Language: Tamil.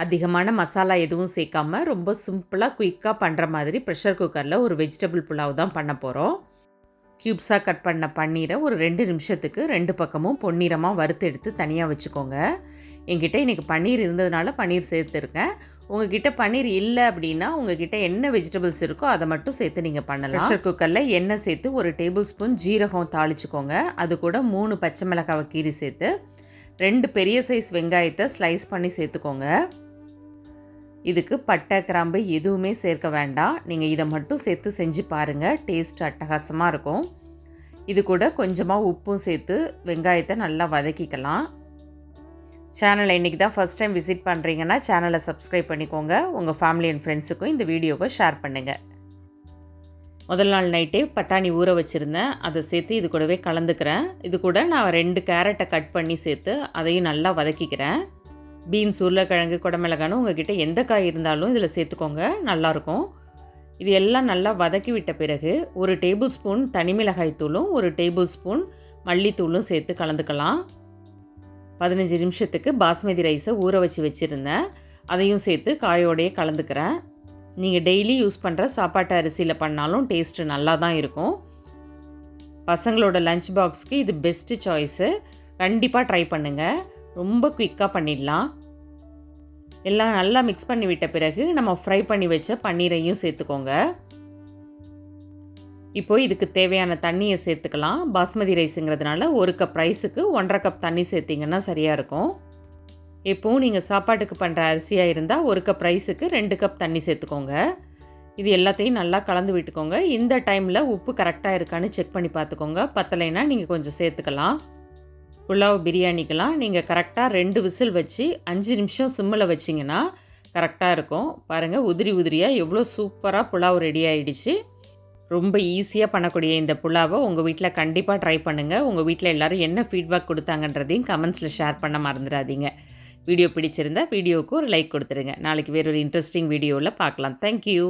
அதிகமான மசாலா எதுவும் சேர்க்காம ரொம்ப சிம்பிளாக குயிக்காக பண்ணுற மாதிரி ப்ரெஷர் குக்கரில் ஒரு வெஜிடபிள் புலாவ் தான் பண்ண போகிறோம். க்யூப்ஸாக கட் பண்ண பன்னீரை ஒரு 2 நிமிஷத்துக்கு 2 பக்கமும் பொன்னிறமாக வறுத்து எடுத்து தனியாக வச்சுக்கோங்க. என்கிட்ட இன்றைக்கி பன்னீர் இருந்ததுனால பன்னீர் சேர்த்துருக்கேன். உங்ககிட்ட பன்னீர் இல்லை அப்படின்னா உங்ககிட்ட என்ன வெஜிடபிள்ஸ் இருக்கோ அதை மட்டும் சேர்த்து நீங்கள் பண்ணலாம். ப்ரெஷர் குக்கரில் எண்ணெய் சேர்த்து ஒரு டேபிள் ஸ்பூன் ஜீரகம் தாளிச்சுக்கோங்க. அது கூட 3 பச்சை மிளகாவை கீரி சேர்த்து 2 பெரிய சைஸ் வெங்காயத்தை ஸ்லைஸ் பண்ணி சேர்த்துக்கோங்க. இதுக்கு பட்டை கிராம்பு எதுவுமே சேர்க்க வேண்டாம். நீங்கள் இதை மட்டும் சேர்த்து செஞ்சு பாருங்கள், டேஸ்ட் அட்டகாசமாக இருக்கும். இது கூட கொஞ்சமாக உப்பும் சேர்த்து வெங்காயத்தை நல்லா வதக்கிக்கலாம். சேனலை இன்றைக்கி தான் ஃபஸ்ட் டைம் விசிட் பண்ணுறீங்கன்னா சேனலை சப்ஸ்கிரைப் பண்ணிக்கோங்க. உங்கள் ஃபேமிலி அண்ட் ஃப்ரெண்ட்ஸுக்கும் இந்த வீடியோவை ஷேர் பண்ணுங்கள். முதல் நாள் நைட்டே பட்டாணி ஊற வச்சுருந்தேன், அதை சேர்த்து இது கூடவே கலந்துக்கிறேன். இது கூட நான் 2 கேரட்டை கட் பண்ணி சேர்த்து அதையும் நல்லா வதக்கிக்கிறேன். பீன்ஸ், உருளைக்கிழங்கு, குடமிளகான்னு உங்கள்கிட்ட எந்த காய் இருந்தாலும் இதில் சேர்த்துக்கோங்க, நல்லாயிருக்கும். இது எல்லாம் நல்லா வதக்கி விட்ட பிறகு 1 டேபிள் ஸ்பூன் தனி மிளகாய் தூளும் 1 டேபிள் ஸ்பூன் மல்லித்தூளும் சேர்த்து கலந்துக்கலாம். 15 நிமிஷத்துக்கு பாஸ்மதி ரைஸை ஊற வச்சுருந்தேன், அதையும் சேர்த்து காயோடையே கலந்துக்கிறேன். நீங்கள் டெய்லி யூஸ் பண்ணுற சாப்பாட்டு அரிசியில் பண்ணாலும் டேஸ்ட்டு நல்லா தான் இருக்கும். பசங்களோட லஞ்ச் பாக்ஸ்க்கு இது பெஸ்ட்டு சாய்ஸு. கண்டிப்பாக ட்ரை பண்ணுங்கள், ரொம்ப குயிக்காக பண்ணிடலாம். எல்லாம் நல்லா மிக்ஸ் பண்ணி விட்ட பிறகு நம்ம ஃப்ரை பண்ணி வச்ச பன்னீரையும் சேர்த்துக்கோங்க. இப்போது இதுக்கு தேவையான தண்ணியை சேர்த்துக்கலாம். பாஸ்மதி ரைஸுங்கிறதுனால 1 கப் ரைஸுக்கு 1.5 கப் தண்ணி சேர்த்திங்கன்னா சரியாக இருக்கும். இப்போது நீங்கள் சாப்பாட்டுக்கு பண்ணுற அரிசியாக இருந்தால் 1 கப் ரைஸுக்கு 2 கப் தண்ணி சேர்த்துக்கோங்க. இது எல்லாத்தையும் நல்லா கலந்து விட்டுக்கோங்க. இந்த டைமில் உப்பு கரெக்டாக இருக்கான்னு செக் பண்ணி பார்த்துக்கோங்க. பத்தலைன்னா நீங்கள் கொஞ்சம் சேர்த்துக்கலாம். புலாவ் பிரியாணிக்கெலாம் நீங்கள் கரெக்டாக 2 விசில் வச்சு 5 நிமிஷம் சிம்மில் வச்சிங்கன்னா கரெக்டாக இருக்கும். பாருங்கள், உதிரி உதிரியாக எவ்வளோ சூப்பராக புலாவ் ரெடி ஆகிடுச்சு. ரொம்ப ஈஸியாக பண்ணக்கூடிய இந்த புலாவை உங்கள் வீட்டில் கண்டிப்பாக ட்ரை பண்ணுங்கள். உங்கள் வீட்டில் எல்லோரும் என்ன ஃபீட்பேக் கொடுத்தாங்கன்றதையும் கமெண்ட்ஸில் ஷேர் பண்ண மறந்துடாதீங்க. வீடியோ பிடிச்சிருந்தா வீடியோவுக்கு ஒரு லைக் கொடுத்துருங்க. நாளைக்கு வேறொரு இன்ட்ரெஸ்டிங் வீடியோவில் பார்க்கலாம். தேங்க்யூ.